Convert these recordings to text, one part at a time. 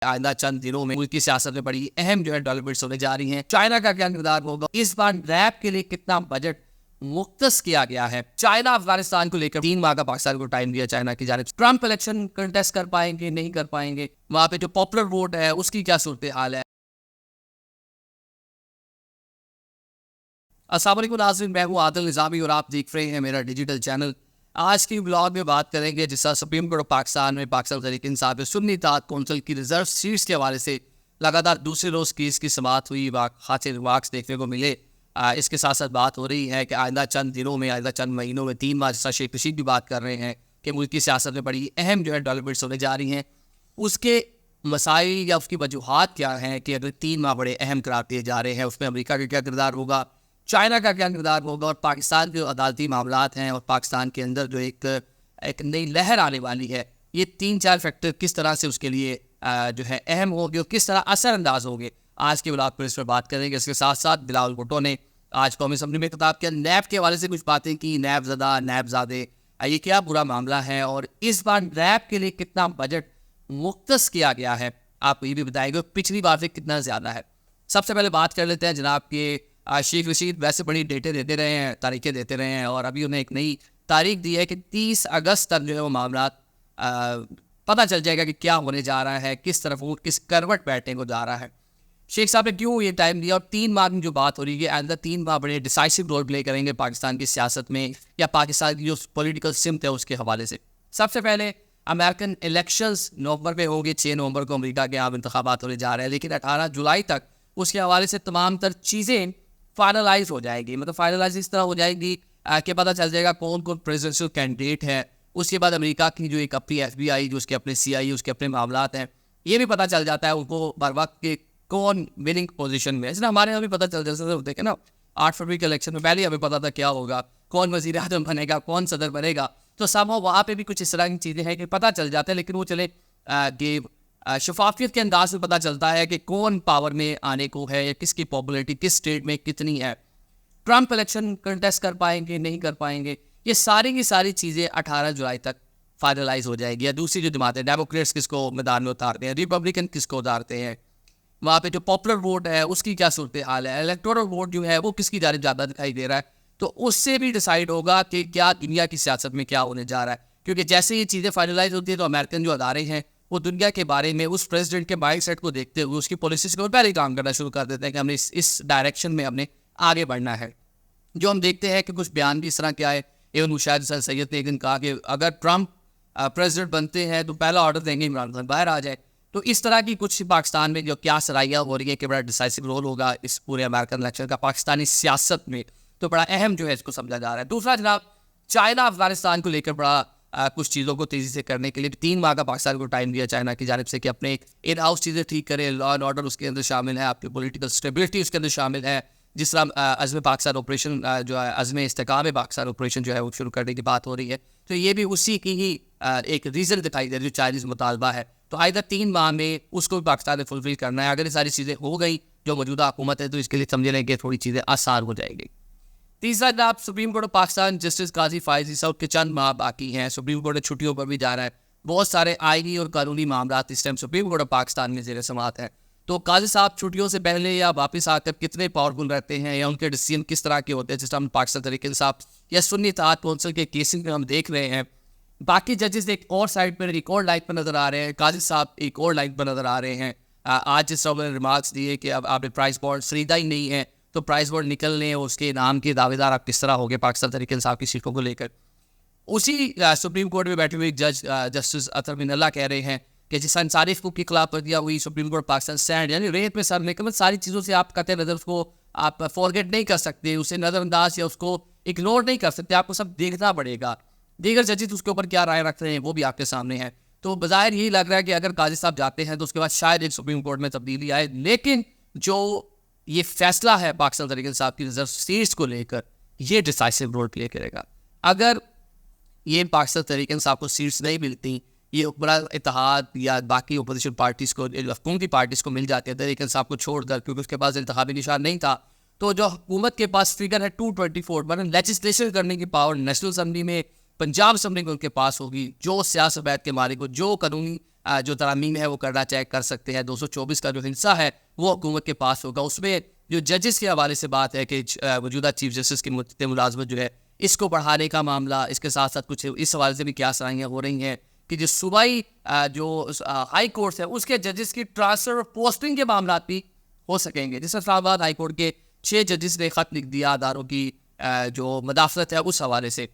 आइंदा चंद दिनों में मुल्क की सियासत में बड़ी अहम डेवलपमेंट्स होने जा रही हैं। चाइना का क्या किरदार होगा, इस बार रैप के लिए कितना बजट मुख्तस किया गया है। चाइना अफगानिस्तान को लेकर 3 माह का पाकिस्तान को टाइम दिया चाइना की जानिब से। ट्रंप इलेक्शन कंटेस्ट कर पाएंगे नहीं कर पाएंगे, वहां पे जो पॉपुलर वोट है उसकी क्या सूरत हाल है। अस्सलाम वालेकुम नाज़रीन, मैं हूं आदिल निज़ामी और आप देख रहे हैं मेरा डिजिटल चैनल। आज की ब्लॉग में बात करेंगे जिस तरह सुप्रीम कोर्ट ऑफ पाकिस्तान में पाकिस्तान तहरीक इंसाफ में सुन्नी इत्तेहाद कौंसिल की रिजर्व सीट्स के हवाले से लगातार दूसरे रोज़ केस की समाअत हुई, खासे रिमार्क्स देखने को मिले। इसके साथ साथ बात हो रही है कि आइंदा चंद दिनों में, आइंदा चंद महीनों में 3 माह, जैसा शेख रशीद भी बात कर रहे हैं कि मुल्क की सियासत में बड़ी अहम डेवलपमेंट्स होने जा रही हैं। उसके मसाइल या उसकी वजूहात क्या हैं कि अगर 3 माह बड़े अहम करार दिए जा रहे हैं, उसमें अमेरिका का क्या किरदार होगा, चाइना का क्या किरदार होगा, और पाकिस्तान के जो अदालती मामलात हैं और पाकिस्तान के अंदर जो एक नई लहर आने वाली है, ये 3-4 फैक्टर किस तरह से उसके लिए जो है अहम होंगे और किस तरह असरअंदाज होंगे, आज के ब्लॉग पर इस पर बात करेंगे। इसके साथ साथ बिलावल भुट्टो ने आज कौमी असम्बली में खिताब किया, नैब के हवाले से कुछ बातें की, नैबजादे ये क्या बुरा मामला है और इस बार नैब के लिए कितना बजट मुख्तस किया गया है, आप ये भी बताएंगे, पिछली बार से कितना ज़्यादा है। सबसे पहले बात कर लेते हैं जनाब के शेख रशीद वैसे बड़ी डेटें देते रहे हैं, तारीखें देते रहे हैं, और अभी उन्हें एक नई तारीख दी है कि 30 अगस्त तक जो है वो मामला पता चल जाएगा कि क्या होने जा रहा है, किस तरफ वो किस करवट बैठने को जा रहा है। शेख साहब ने क्यों ये टाइम दिया, और 3 माह की जो बात हो रही है, आइंदा 3 माह बड़े डिसाइसिव रोल प्ले करेंगे पाकिस्तान की सियासत में या पाकिस्तान की जो पॉलिटिकल सिमत है उसके हवाले से। सबसे पहले अमेरिकन इलेक्शंस नवंबर में होंगे, 6 नवंबर को अमेरिका के यहाँ इंतखाबात होने जा रहे हैं, लेकिन 18 जुलाई तक उसके हवाले से तमाम तर चीज़ें फाइनलाइज हो जाएगी। मतलब फाइनलाइज इस तरह हो जाएगी कि पता चल जाएगा कौन कौन प्रेसिडेंशियल कैंडिडेट है। उसके बाद अमेरिका की जो एक अपनी FBI, जो उसके अपने CIA, उसके अपने मामलात हैं, ये भी पता चल जाता है उनको बर वक्त के कौन विनिंग पोजीशन में है। इसलिए हमारे यहाँ भी पता चल जाता है, देखें ना 8 फरवरी के इलेक्शन में पहले हमें पता था क्या होगा, कौन वज़ीर आज़म बनेगा, कौन सदर बनेगा, तो सब वहाँ पर भी कुछ इस तरह की चीज़ें हैं कि पता चल जाता है। लेकिन वो चले कि शफाफियत के अंदाज में पता चलता है कि कौन पावर में आने को है या किसकी पॉपुलैरिटी किस स्टेट में कितनी है, ट्रंप इलेक्शन कंटेस्ट कर पाएंगे नहीं कर पाएंगे, ये सारी की सारी चीज़ें 18 जुलाई तक फाइनलाइज हो जाएगी। या दूसरी जो जमातें, डेमोक्रेट्स किसको मैदान में उतारते हैं, रिपब्लिकन किसको उतारते हैं, वहाँ पे जो पॉपुलर वोट है उसकी क्या सूरत हाल है, इलेक्टोरल वोट जो है वो किसकी जानिब ज़्यादा दिखाई दे रहा है, तो उससे भी डिसाइड होगा कि क्या दुनिया की सियासत में क्या होने जा रहा है। क्योंकि जैसे ये चीज़ें फाइनलाइज होती है तो अमेरिकन जो अदारे हैं वो दुनिया के बारे में उस प्रेसिडेंट के माइंड सेट को देखते हुए उसकी पॉलिसीज को पहले काम करना शुरू कर देते हैं कि हमने इस डायरेक्शन में हमने आगे बढ़ना है। जो हम देखते हैं कि कुछ बयान भी इस तरह के आए, एवं मुशाहिद हसन सैयद ने एक दिन कहा कि अगर ट्रंप प्रेसिडेंट बनते हैं तो पहला ऑर्डर देंगे इमरान खान बाहर आ जाए। तो इस तरह की कुछ पाकिस्तान में जो क्या सराहियाँ हो रही है कि बड़ा डिसाइसिव रोल होगा इस पूरे अमेरिकन इलेक्शन का पाकिस्तानी सियासत में, तो बड़ा अहम जो है इसको समझा जा रहा है। दूसरा जनाब, चाइना अफगानिस्तान को लेकर बड़ा कुछ चीज़ों को तेज़ी से करने के लिए 3 माह का पाकिस्तान को टाइम दिया चाइना की जानिब से कि अपने इन हाउस चीज़ें ठीक करें, लॉ एंड ऑर्डर उसके अंदर शामिल है, आपकी पॉलिटिकल स्टेबिलिटी उसके अंदर शामिल है। जिस तरह अज़्म पाकिस्तान ऑपरेशन जो है, अज़्म इस्तेकाम पाकिस्तान ऑपरेशन जो है वो शुरू करने की बात हो रही है, तो ये भी उसी की ही एक रीज़न दिखाई दे रही है जो चाइनीज़ मुतालबा है। तो आइंदा 3 माह में उसको भी पाकिस्तान ने फुलफिल करना है। अगर ये सारी चीज़ें हो गई जो मौजूदा हुकूमत है, तो इसके लिए समझ लें कि थोड़ी चीज़ें आसान हो जाएंगी। तीसरा जनाब, supreme court of Pakistan justice Qazi Faez साहब के चंद माह बाकी हैं, सुप्रीम कोर्ट छुट्टियों पर भी जा रहा है, बहुत सारे आईनी और कानूनी मामला इस time supreme court of Pakistan में ज़ेर समाअत हैं। तो काजी साहब छुट्टियों से पहले या वापस आकर कितने पावरफुल रहते हैं या उनके डिसीजन किस तरह के होते हैं, जिस तरह पाकिस्तान तहरीक इंसाफ या सुन्नी इत्तेहाद कौंसिल के केसेस में हम देख रहे हैं। बाकी जजेस एक और साइड पर, एक और लाइन पर नज़र आ रहे हैं, काजी साहब एक और लाइन पर नज़र आ रहे हैं। आज जिस तरह उन्होंने रिमार्क्स दिए कि अब आपने प्राइस बॉन्ड खरीदा ही नहीं है, तो प्राइस बॉन्ड निकलने और उसके नाम के दावेदार आप किस तरह हो गए पाकिस्तान तहरीक इंसाफ की सीटों को लेकर। उसी सुप्रीम कोर्ट में बैठे हुए जज जस्टिस अतर मिनल्ला कह रहे हैं कि जिस अंसारी हुकूक की खिलाफ वर्जियाँ हुई, सुप्रीम कोर्ट पाकिस्तान स्टैंड यानी रेत में सर निकल, सारी चीज़ों से आप कतई नज़र उसको आप फॉरगेट नहीं कर सकते, उसे नज़रअंदाज या उसको इग्नोर नहीं कर सकते, आपको सब देखना पड़ेगा। दीगर जजेस उसके ऊपर क्या राय रख रहे हैं वो भी आपके सामने है। तो बज़ाहिर यही लग रहा है कि अगर काजी साहब जाते हैं तो उसके बाद शायद एक सुप्रीम कोर्ट में तब्दीली आए, लेकिन जो ये फैसला है पाकिस्तान तहरीक इंसाफ की रिजर्व सीट्स को लेकर, ये डिसाइसिव रोल प्ले करेगा। अगर ये पाकिस्तान तहरीक इंसाफ को सीट्स नहीं मिलती, ये हुक्मरान इत्तेहाद या बाकी अपोजिशन पार्टीज़ को, हुकूमती पार्टीज़ को मिल जाती है तहरीक इंसाफ को छोड़कर, क्योंकि उसके पास इंतखाबी निशान नहीं था, तो जो हुकूमत के पास फिगर है 224, मतलब लेजिस्लेशन करने की पावर नेशनल असम्बली में, पंजाब असम्बली में उनके पास होगी। जो सियासत बैत के मालिक को, जो कानूनी जो तरामीम है वो करना चाहे कर सकते हैं। 224 का जो हिस्सा है वो हुकूमत के पास होगा। उसमें जो जजेस के हवाले से बात है कि मौजूदा चीफ जस्टिस की मुलाजमत जो है इसको बढ़ाने का मामला, इसके साथ साथ कुछ इस हवाले से भी क्या सराहियाँ हो रही हैं कि जो सूबाई जो हाई कोर्ट है उसके जजेस की ट्रांसफ़र और पोस्टिंग के मामला भी हो सकेंगे। जिस इस्लामाबाद हाई कोर्ट के 6 जजेस ने ख़त लिख दिया अदारों की जो मदाफ़त है उस हवाले से।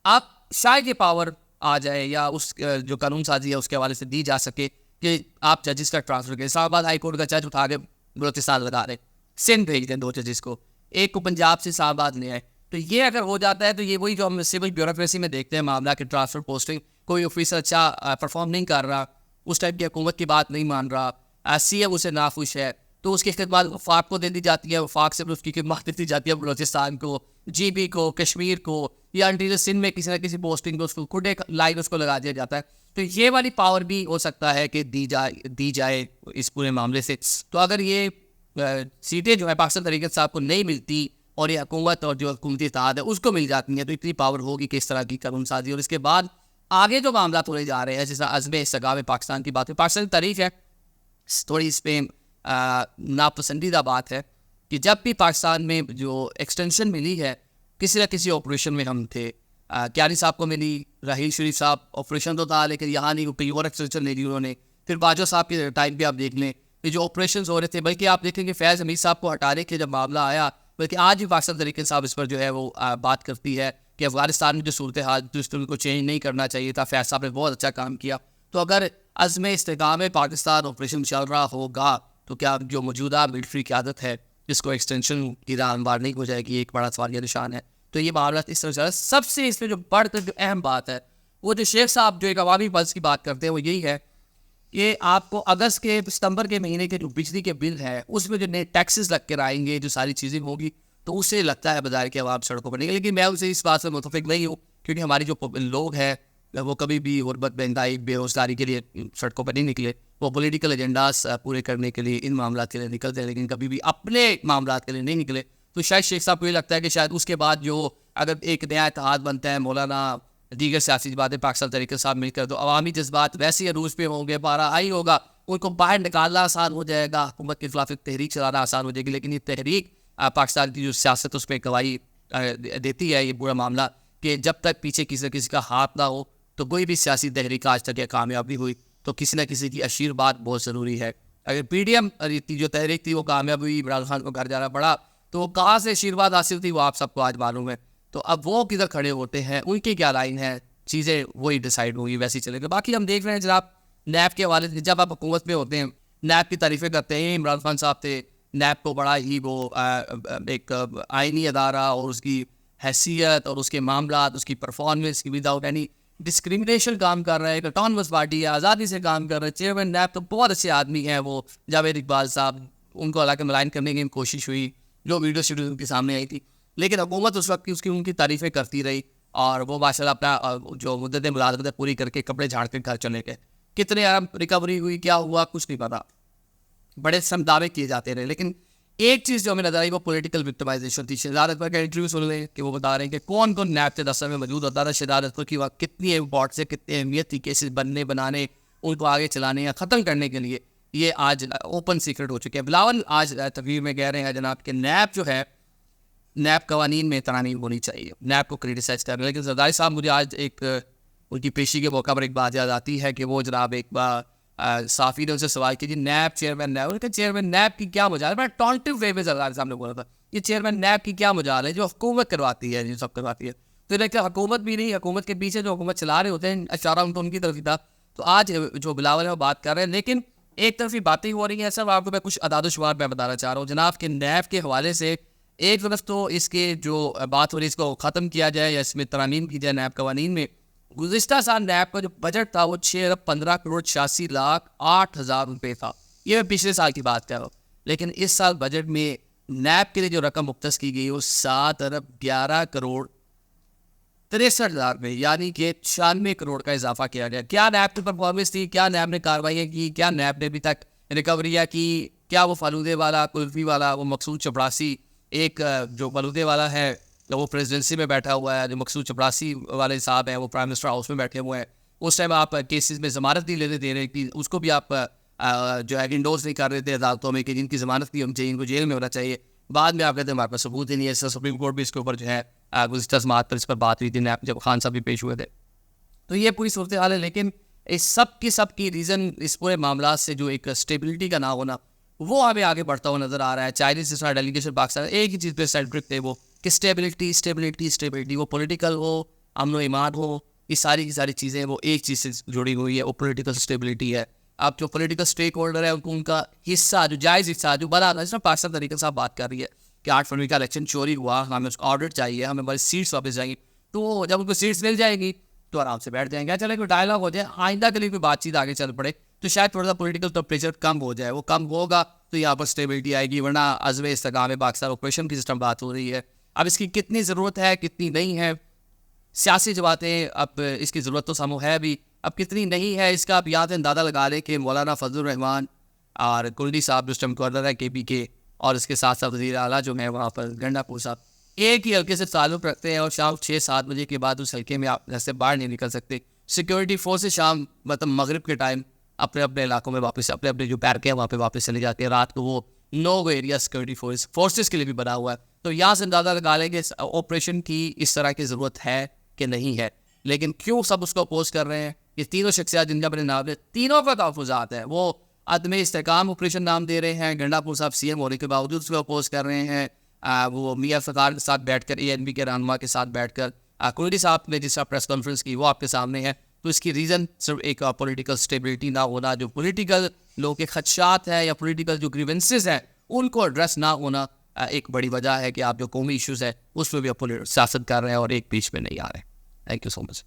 आप शायद ये पावर आ जाए या उस जो कानून साजी है उसके हवाले से दी जा सके कि आप जजेस का ट्रांसफ़र करें। इस्लामाबाद हाई कोर्ट का जज उठा के बलोचिस्तान लगा रहे, सिंध भेज दें 2 जजेस को, एक को पंजाब से इस्लामाबाद ले आए। तो ये अगर हो जाता है तो ये वही जो हम सिविल ब्यूरोक्रेसी में देखते हैं मामला के ट्रांसफ़र पोस्टिंग, कोई ऑफिसर अच्छा परफॉर्म नहीं कर रहा, उस टाइप की हुकूमत की बात नहीं मान रहा, सीएम उसे नाखुश है तो उसकी खिदमत वफाक को दे दी जाती है, वफाक से उसकी खिदमत दी जाती है बलोचिस्तान को, जीबी को, कश्मीर को, या इंटीरियर सिंध में किसी न किसी पोस्टिंग को उसको खुद एक लाइन उसको लगा दिया जाता है। तो ये वाली पावर भी हो सकता है कि दी जाए इस पूरे मामले से। तो अगर ये सीटें जो है पाकिस्तान तहरीक साहब को नहीं मिलती और ये हुकूमत और जो हुकूमती इत्तेहाद है उसको मिल जाती है तो इतनी पावर होगी कि इस तरह की कानून साजी। और इसके बाद आगे जो मामला तोड़े जा रहे हैं जैसा अज़्म इस्तिक़ाम पाकिस्तान की बात है, पाकिस्तान की तारीफ है, थोड़ी इस पर नापसंदीदा बात है कि जब भी पाकिस्तान में जो एक्सटेंशन मिली है किसी न किसी ऑपरेशन में हम थे, क्यानी साहब को मिली, राहील शरीफ साहब ऑपरेशन तो था लेकिन यहाँ नहीं, कहीं और एक्सटेंशन ले ली उन्होंने। फिर बाजवा साहब के टाइम पे आप देख लें ये जो ऑपरेशन हो रहे थे, बल्कि आप देखेंगे फैज़ हमीद साहब को हटाने के जब मामला आया, बल्कि आज भी पाकिस्तान तहरीक साहब इस पर जो है वो बात करती है कि अफगानिस्तान में जो सूरत हाल तो उसको चेंज नहीं करना चाहिए था। फैज़ साहब ने बहुत अच्छा काम किया। तो अगर अज़्म इस्तिक़ाम पाकिस्तान ऑपरेशन चल रहा होगा तो क्या जो मौजूदा मिलिट्री क़यादत है जिसको एक्सटेंशन की राह हमवार नहीं हो जाएगी, एक बड़ा सवालिया निशान है। तो ये मामला इस तरह से सबसे इसमें जो बढ़कर जो अहम बात है वो जो शेख साहब जो एक अवामी पल्स की बात करते हैं वो यही है कि आपको अगस्त के सितंबर के महीने के जो बिजली के बिल है उसमें जो नए टैक्सेस लग कर आएंगे, जो सारी चीज़ें होंगी, तो उससे लगता है बाजार के अवाम सड़कों पर निकले। लेकिन मैं उनसे इस बात से मुतफिक नहीं हूँ क्योंकि हमारी जो लोग हैं वो कभी भी गुरबत, महंगाई, बेरोज़गारी के लिए सड़कों पर नहीं निकले। वो पॉलिटिकल एजेंडास पूरे करने के लिए इन मामला के लिए निकलते हैं लेकिन कभी भी अपने मामला के लिए नहीं निकले। तो शायद शेख साहब को ये लगता है कि शायद उसके बाद जो अगर एक नया इत्तेहाद बनता है, मौलाना दीगर सियासी बातें पाकिस्तान तहरीक साहब मिलकर, तो अवामी जज्बात वैसे ही अरूज पे होंगे, पारा आई होगा, उनको बाहर निकालना आसान हो जाएगा, हुकूमत के खिलाफ तहरीक चलाना आसान हो जाएगी। लेकिन ये तहरीक पाकिस्तान की जो सियासत उस पर गवाही देती है ये पूरा मामला कि जब तक पीछे किसी न किसी का हाथ ना हो तो कोई भी सियासी तहरीक आज तक कामयाबी हुई तो किसी न किसी की आशीर्वाद बहुत ज़रूरी है। अगर पीडीएम की जो तहरीक थी वो कामयाब हुई, इमरान खान को घर जाना पड़ा, तो कहाँ से आशीर्वाद हासिल थी वो आप सबको आज मालूम है। तो अब वो किधर खड़े होते हैं, उनकी क्या लाइन है, चीज़ें वही डिसाइड होगी, वैसे ही चलेगा। बाकी हम देख रहे हैं जनाब नैब के हवाले से, जब आप हुकूमत में होते हैं नैब की तारीफ़ें करते हैं, इमरान खान साहब थे, नैब को बड़ा ही वो एक आइनी अदारा और उसकी हैसियत और उसके मामला, उसकी परफॉर्मेंस की विदाउट एनी डिस्क्रिमिनेशन काम कर रहा है, एक ऑटोनमस पार्टी है, आज़ादी से काम कर रहे हैं। चेयरमैन नैब तो बहुत अच्छे आदमी हैं वो जावेद इकबाल साहब, उनको हालांकि मलाइन करने की कोशिश हुई जो वीडियो शेड्यूल उनके सामने आई थी, लेकिन हुकूमत उस वक्त की उनकी तारीफ़ें करती रही और वो माशाल्लाह अपना जो मुद्दत मुलाज़मत पूरी करके कपड़े झाड़ के घर चले गए। कितने अरब रिकवरी हुई, क्या हुआ, कुछ नहीं पता, बड़े सम दावे किए जाते रहे। लेकिन एक चीज़ जो हमें नजर आई वो पॉलिटिकल विक्टिमाइजेशन थी। शहजाद अकबर का इंटरव्यू सुन लें कि वो बता रहे हैं कि कौन कौन नैब के दस्तर में मौजूद होता था, शहजाद अकबर की वक्त कितनी इम्पोर्टेंस है, कितनी अहमियत थी केसेस बनने, बनाने, उनको आगे चलाने या ख़त्म करने के लिए, ये आज ओपन सीक्रेट हो चुके हैं। बिलावल आज तकरीर में कह रहे हैं जनाब कि नैब जो है, नैब कवानीन में तरामीम होनी चाहिए, नैब को क्रिटिसाइज कर रहे हैं। लेकिन जरदारी साहब, मुझे आज एक उनकी पेशी के मौका पर एक बात याद आती है कि वो जनाब एक बार साफ़ी ने उनसे सवाल किया जी नैब चेयरमैन नैब, उनके चेयरमैन नैब की क्या मजाल है, बड़ा टॉन्टिव वे में जरदारी साहब ने बोला था ये चेयरमैन नैब की क्या मजाल है, जो हुकूमत करवाती है, जो सब करवाती है। तो लगता है हुकूमत भी नहीं, हुकूमत के पीछे जो हुकूमत चला रहे होते हैं इशारा उनको उनकी तरफ ही था। तो आज जो बिलावल है वो बात कर रहे हैं, लेकिन एक तरफ ही बातें हो रही हैं। सर आपको मैं कुछ अदाद-ओ-शुमार मैं बताना चाह रहा हूँ जनाब के नैब के हवाले से। एक तरफ तो इसके जो बात हो रही है इसको ख़त्म किया जाए या इसमें तरामीम की जाए नैब कवानीन में। गुज़िश्ता साल नैब का जो बजट था वो 6,15,86,08,000 रुपये था, ये मैं पिछले साल की बात कर रहा हूँ। लेकिन इस साल बजट में नैब के लिए जो रकम मुख्तस की गई वो 7,11,63,00,000 में, यानी कि 96 करोड़ का इजाफा किया गया। क्या नैब की परफॉर्मेंस थी, क्या नैब ने कार्रवाइयाँ की, क्या नैब ने अभी तक रिकवरियाँ की, क्या वो फालूदे वाला, कुल्फ़ी वाला, वो मकसूद चपरासी, एक जो फालूदे वाला है वो प्रेसिडेंसी में बैठा हुआ है, जो मकसूद चपरासी वाले साहब हैं वो प्राइम मिनिस्टर हाउस में बैठे हुए हैं, उस टाइम आप केसेस में ज़मानत नहीं लेने दे रहे कि उसको भी आप जो है इंडोर्स नहीं कर रहे थे अदालतों में कि जिनकी ज़मानत नहीं होनी चाहिए इनको जेल में होना चाहिए। बाद में आप कहते हैं हमारे पास सबूत ही नहीं है। सुप्रीम कोर्ट भी इसके ऊपर जो है गुज़िश्ता समाअत पर इस पर बात हुई थी, नैब जब खान साहब भी पेश हुए थे। तो ये पूरी सूरत हाल है। लेकिन इस सब की रीज़न इस पूरे मामला से जो एक स्टेबिलिटी का ना होना वो हमें आगे बढ़ता हुआ नज़र आ रहा है। चाइनीज़ जिस डेलीगेशन पाकिस्तान एक ही चीज़ पे सेंट्रिक थे वो कि स्टेबिलिटी स्टेबिलिटी स्टेबिलिटी, वो पॉलिटिकल हो, अमन ईमान हो, ये सारी की सारी चीज़ें वो एक चीज़ से जुड़ी हुई है, वो पॉलिटिकल स्टेबिलिटी है। अब जो पॉलिटिकल स्टेक होल्डर है उनका हिस्सा जो जायज़ हिस्सा जो बना जिस तरह पाकिस्तान तरीके से बात कर रही है कि 8 फरवरी का इलेक्शन चोरी हुआ, हमें उसका ऑडिट चाहिए, हमें हमारी सीट्स वापस जाएंगी। तो जब उनको सीट्स मिल जाएगी तो आराम से बैठ जाएंगे, चले कोई डायलॉग हो जाए, आइंदा के लिए कोई बातचीत आगे चल पड़े तो शायद थोड़ा सा पॉलिटिकल टेम्परेचर कम हो जाए। वो कम होगा तो यहाँ पर स्टेबिलिटी आएगी, वरना अज़्म इस्तेकाम पाकिस्तान ऑपरेशन की सिस्टम बात हो रही है। अब इसकी कितनी ज़रूरत है कितनी नहीं है, सियासी जमातें अब इसकी ज़रूरत तो समूह है भी, अब कितनी नहीं है इसका आप यहाँ से अंदाज़ा लगा लें कि मौलाना फजलुर रहमान और कुलदी साहब जो स्टम गवर्नर है KP के, और इसके साथ साथ वज़ीर आला जो है वहाँ पर गंडापुर साहब, एक ही हल्के से ताल्लुक़ रखते हैं और शाम 6-7 बजे के बाद उस हल्के में आप घर से बाहर नहीं निकल सकते। सिक्योरिटी फोर्सेस शाम मतलब मगरिब के टाइम अपने अपने इलाकों में वापस अपने अपने जो बैरकें हैं वहाँ पे वापस चले जाते हैं। रात को वो no go area security forces के लिए भी बना हुआ है। तो यहाँ से अंदाज़ा लगा लें कि ऑपरेशन की इस तरह की ज़रूरत है कि नहीं है। लेकिन क्यों सब उसको अपोज कर रहे हैं? ये तीनों शख्सियात जिनका अपने नाम है, तीनों का तहफ़्फ़ुज़ात है। वो अदम इस्तेकाम ऑपरेशन नाम दे रहे हैं, गंडापुर साहब CM होने के बावजूद उसको अपोज कर रहे हैं। वो मियाँ फ़ख़ार के साथ बैठकर ANP के रहनुमा के साथ बैठकर कुलदी साहब ने जिस प्रेस कॉन्फ्रेंस की वो आपके सामने है। तो इसकी रीज़न सिर्फ एक पॉलिटिकल स्टेबिलिटी ना होना, जो पॉलिटिकल लोगों के खदशात हैं या पॉलिटिकल जो ग्रीवेंसेस हैं उनको एड्रेस ना होना एक बड़ी वजह है कि आप जो कौमी इश्यूज़ है उसमें भी आप सियासत कर रहे हैं और एक बीच में नहीं आ रहे हैं। Thank you so much.